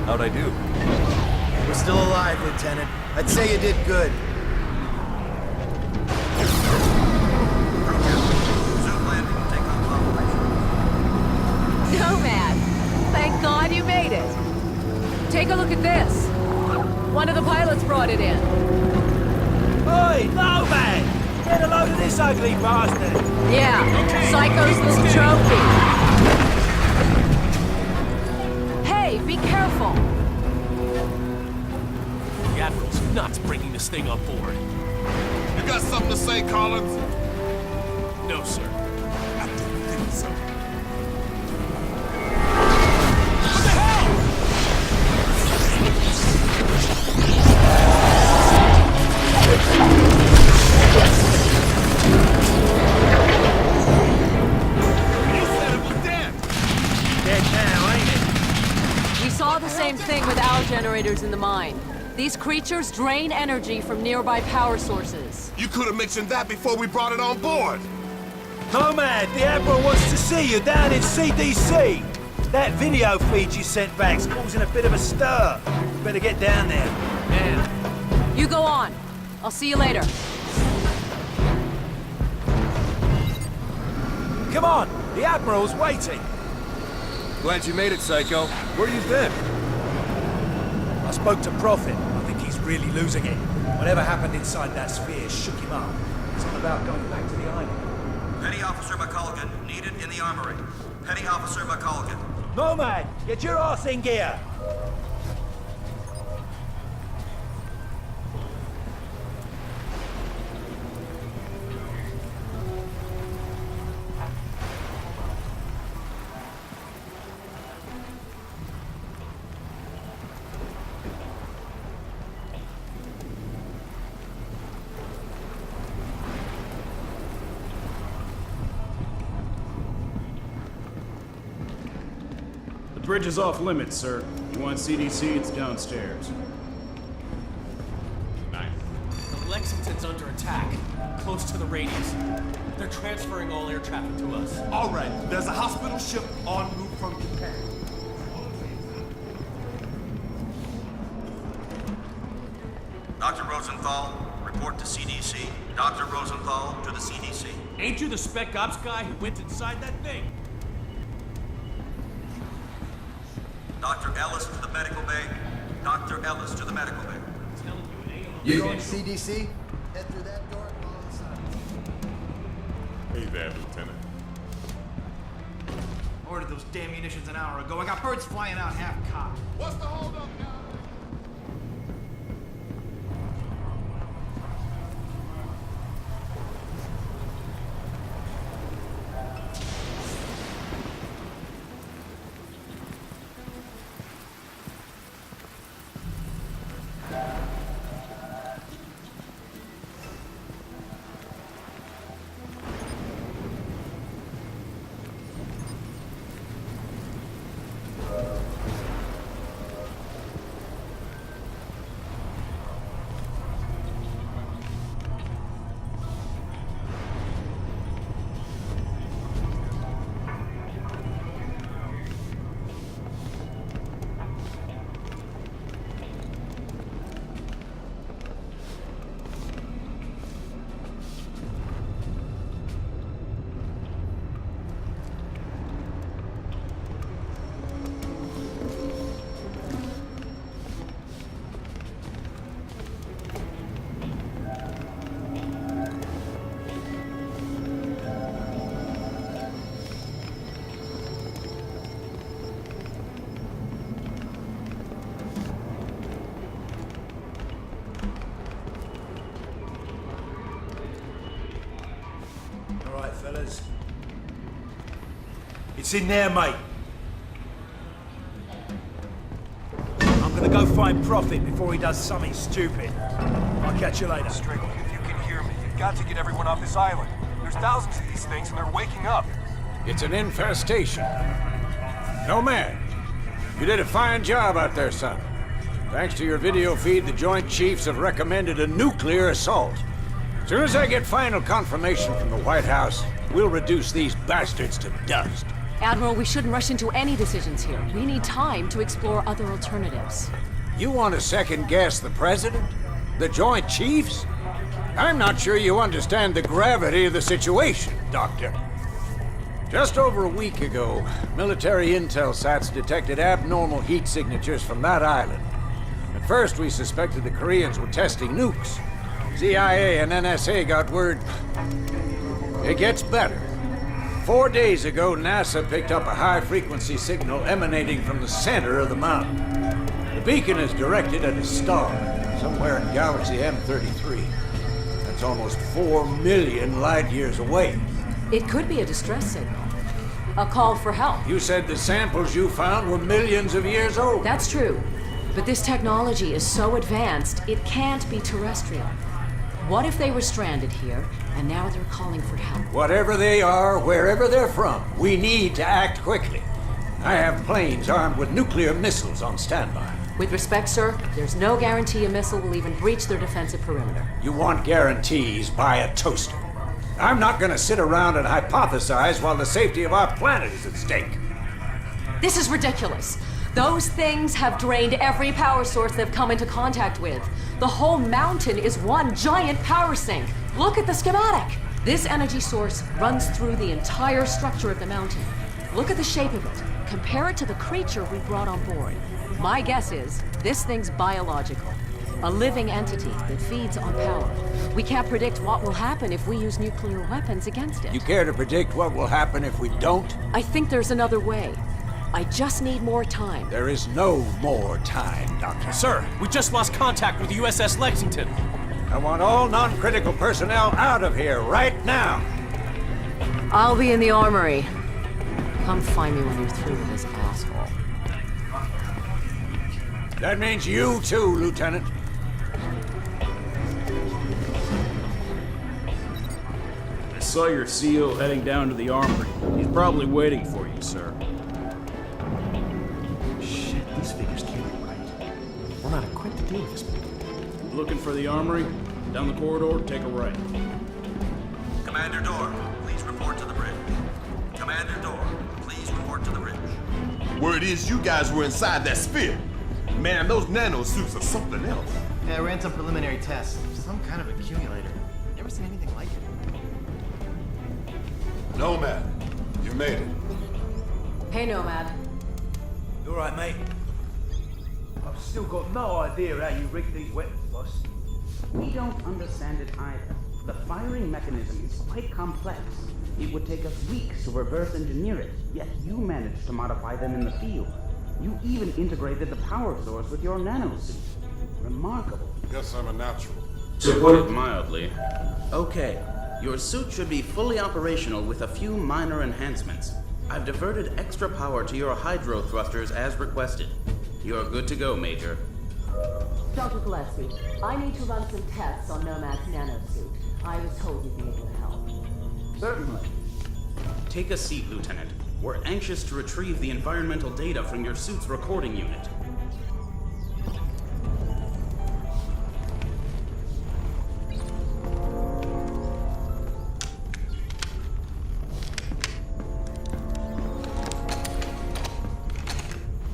How'd I do? We're still alive, Lieutenant. I'd say you did good. Nomad! Thank God you made it! Take a look at this. One of the pilots brought it in. Oi, Nomad! Get a load of this ugly bastard! Yeah, Psycho's little trophy. Hey, be careful! The Admiral's nuts bringing this thing on board. You got something to say, Collins? No, sir. I didn't think so. What the hell? You said it was dead! Dead now, ain't it? We saw the same thing with our generators in the mine. These creatures drain energy from nearby power sources. You could have mentioned that before we brought it on board! Nomad, the Admiral wants to see you down in CDC. That video feed you sent back's causing a bit of a stir. You better get down there. Man, You go on. I'll see you later. Come on, the Admiral's waiting. Glad you made it, Psycho. Where you been? I spoke to Prophet. I think he's really losing it. Whatever happened inside that sphere shook him up. It's all about going back to the island. Petty Officer McColgan, needed in the armory. Petty Officer McColgan. Nomad, get your ass in gear. The bridge is off limits, sir. You want CDC, it's downstairs. Nice. the Lexington's under attack, close to the radius. They're transferring all air traffic to us. All right, there's a hospital ship en route from Japan. Dr. Rosenthal, report to CDC. Dr. Rosenthal to the CDC. Ain't you the spec ops guy who went inside that thing? Dr. Ellis to the medical bay. Dr. Ellis to the medical bay. You going to CDC? Head through that door and all inside. Hey there, Lieutenant. Ordered those damn munitions an hour ago. I got birds flying out half-cocked. What's the holdup now? All right, fellas. It's in there, mate. I'm gonna go find Prophet before he does something stupid. I'll catch you later. Strick, if you can hear me, you've got to get everyone off this island. There's thousands of these things and they're waking up. It's an infestation. No man. You did a fine job out there, son. Thanks to your video feed, the Joint Chiefs have recommended a nuclear assault. As soon as I get final confirmation from the White House, we'll reduce these bastards to dust. Admiral, we shouldn't rush into any decisions here. We need time to explore other alternatives. You want to second-guess the President? The Joint Chiefs? I'm not sure you understand the gravity of the situation, Doctor. Just over a week ago, military intel sats detected abnormal heat signatures from that island. At first, we suspected the Koreans were testing nukes. CIA and NSA got word. It gets better. 4 days ago, NASA picked up a high-frequency signal emanating from the center of the mountain. The beacon is directed at a star, somewhere in galaxy M33. That's almost 4 million light-years away. It could be a distress signal. A call for help. You said the samples you found were millions of years old. That's true. But this technology is so advanced, it can't be terrestrial. What if they were stranded here, and now they're calling for help? Whatever they are, wherever they're from, we need to act quickly. I have planes armed with nuclear missiles on standby. With respect, sir, there's no guarantee a missile will even breach their defensive perimeter. You want guarantees, buy a toaster. I'm not gonna sit around and hypothesize while the safety of our planet is at stake. This is ridiculous. Those things have drained every power source they've come into contact with. The whole mountain is one giant power sink. Look at the schematic. This energy source runs through the entire structure of the mountain. Look at the shape of it. Compare it to the creature we brought on board. My guess is this thing's biological. A living entity that feeds on power. We can't predict what will happen if we use nuclear weapons against it. You care to predict what will happen if we don't? I think there's another way. I just need more time. There is no more time, Doctor. Sir, we just lost contact with the USS Lexington. I want all non-critical personnel out of here right now. I'll be in the armory. Come find me when you're through with this asshole. That means you too, Lieutenant. I saw your CO heading down to the armory. He's probably waiting for you, sir. Shit, these figures can't be right. We're not equipped to deal with this. Looking for the armory? Down the corridor, take a right. Commander Door, please report to the bridge. Commander Door, please report to the bridge. Word is you guys were inside that sphere. Man, those nanosuits are something else. Yeah, I ran some preliminary tests. Some kind of accumulator. Never seen anything like it. Nomad, you made it. Hey, Nomad. You alright, mate? I've still got no idea how you rigged these weapons, boss. We don't understand it either. The firing mechanism is quite complex. It would take us weeks to reverse engineer it, yet you managed to modify them in the field. You even integrated the power source with your nanosuit. Remarkable. Guess I'm a natural. To put it mildly. Okay, your suit should be fully operational with a few minor enhancements. I've diverted extra power to your hydro thrusters as requested. You're good to go, Major. Dr. Gillespie, I need to run some tests on Nomad's nanosuit. I was told you'd be able to help. Certainly. Take a seat, Lieutenant. We're anxious to retrieve the environmental data from your suit's recording unit.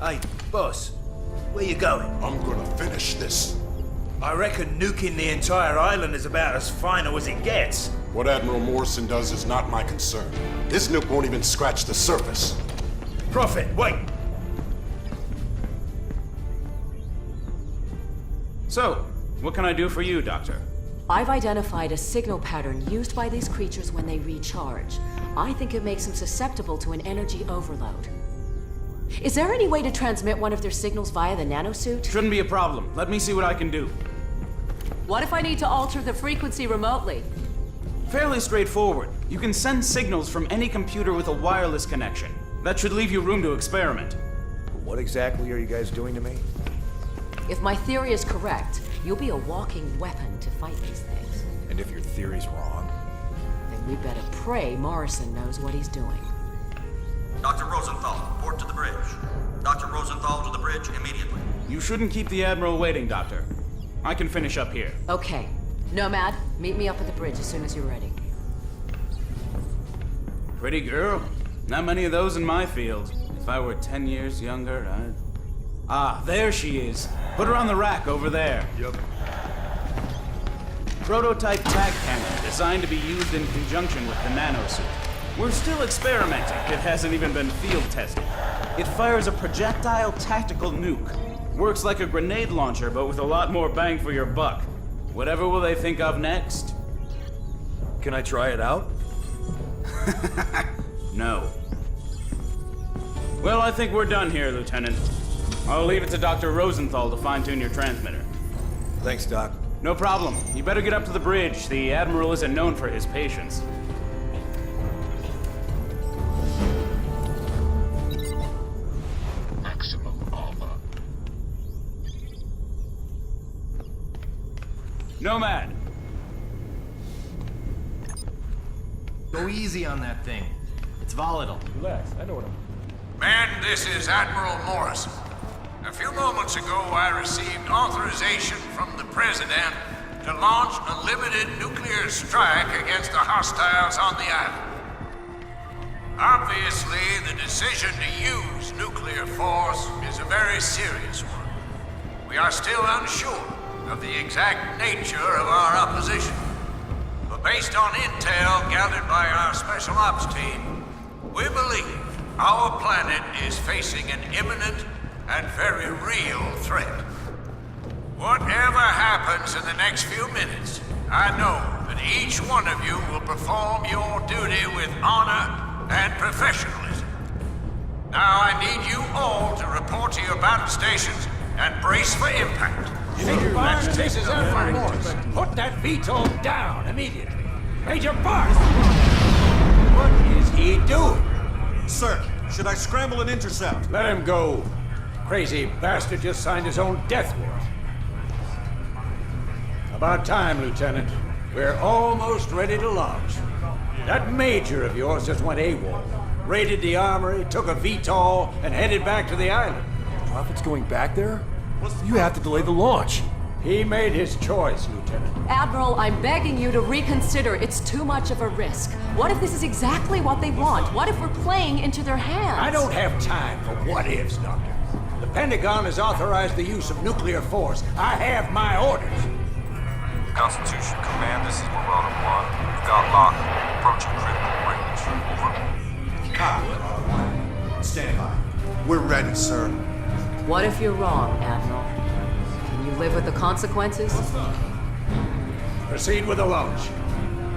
Hey, boss, where you going? I'm gonna finish this. I reckon nuking the entire island is about as final as it gets. What Admiral Morrison does is not my concern. This nuke won't even scratch the surface. Prophet, wait! So, what can I do for you, Doctor? I've identified a signal pattern used by these creatures when they recharge. I think it makes them susceptible to an energy overload. Is there any way to transmit one of their signals via the nanosuit? Shouldn't be a problem. Let me see what I can do. What if I need to alter the frequency remotely? Fairly straightforward. You can send signals from any computer with a wireless connection. That should leave you room to experiment. What exactly are you guys doing to me? If my theory is correct, you'll be a walking weapon to fight these things. And if your theory's wrong? Then we better pray Morrison knows what he's doing. Dr. Rosenthal, report to the bridge. Dr. Rosenthal to the bridge immediately. You shouldn't keep the Admiral waiting, Doctor. I can finish up here. Okay. Nomad, meet me up at the bridge as soon as you're ready. Pretty girl. Not many of those in my field. If I were 10 years younger, I'd... Ah, there she is. Put her on the rack over there. Yep. Prototype tag cannon designed to be used in conjunction with the nanosuit. We're still experimenting. It hasn't even been field tested. It fires a projectile tactical nuke. Works like a grenade launcher, but with a lot more bang for your buck. Whatever will they think of next? Can I try it out? No. Well, I think we're done here, Lieutenant. I'll leave it to Dr. Rosenthal to fine-tune your transmitter. Thanks, Doc. No problem. You better get up to the bridge. The Admiral isn't known for his patience. Maximum armor. Nomad! Go easy on that thing. It's volatile. Relax, I know what I'm... Man, this is Admiral Morrison. A few moments ago, I received authorization from the President to launch a limited nuclear strike against the hostiles on the island. Obviously, the decision to use nuclear force is a very serious one. We are still unsure of the exact nature of our opposition. But based on intel gathered by our Special Ops team, we believe our planet is facing an imminent and very real threat. Whatever happens in the next few minutes, I know that each one of you will perform your duty with honor and professionalism. Now I need you all to report to your battle stations and brace for impact. Major Barnes, this is Admiral Morris. Put that VTOL down immediately. Major Barnes! What is he doing? Sir, should I scramble and intercept? Let him go. Crazy bastard just signed his own death warrant. About time, Lieutenant. We're almost ready to launch. That major of yours just went AWOL. Raided the armory, took a VTOL, and headed back to the island. Prophet's going back there? You have to delay the launch. He made his choice, Lieutenant. Admiral, I'm begging you to reconsider. It's too much of a risk. What if this is exactly what they want? What if we're playing into their hands? I don't have time for what-ifs, Doctor. The Pentagon has authorized the use of nuclear force. I have my orders. Constitution Command, this is Marauder 1. We've got lock. Approaching critical range. Over. Copy. Stand by. We're ready, sir. What if you're wrong, Admiral? Can you live with the consequences? Proceed with the launch.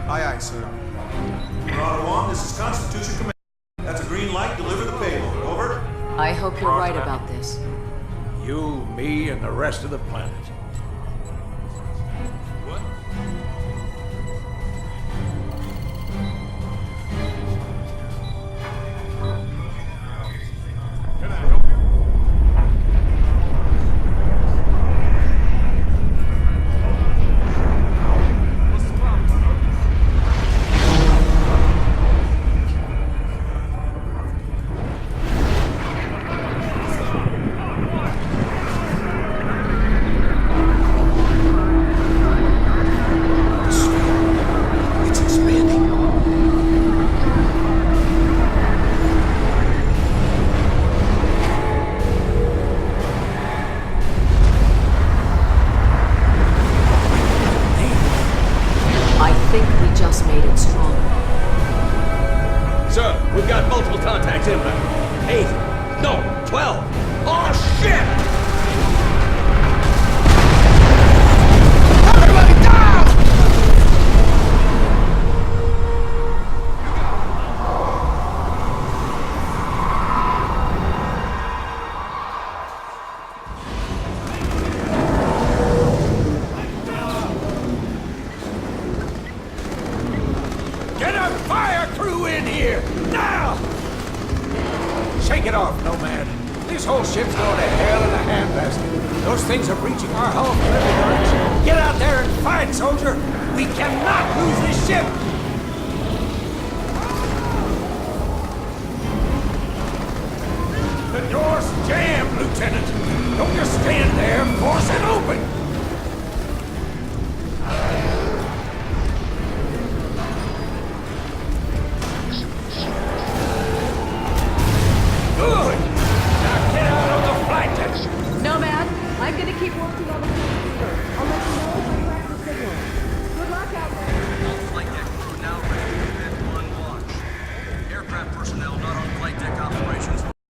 Aye, aye, sir. Marauder 1, this is Constitution Command. That's a green light. Deliver the payload. Over. I hope you're right about this. You, me, and the rest of the planet. I'm gonna keep working on the transceiver. I'll let you know if I track the signal. Good luck out there. All flight deck crew now ready to commit one watch. Aircraft personnel not on flight deck operations.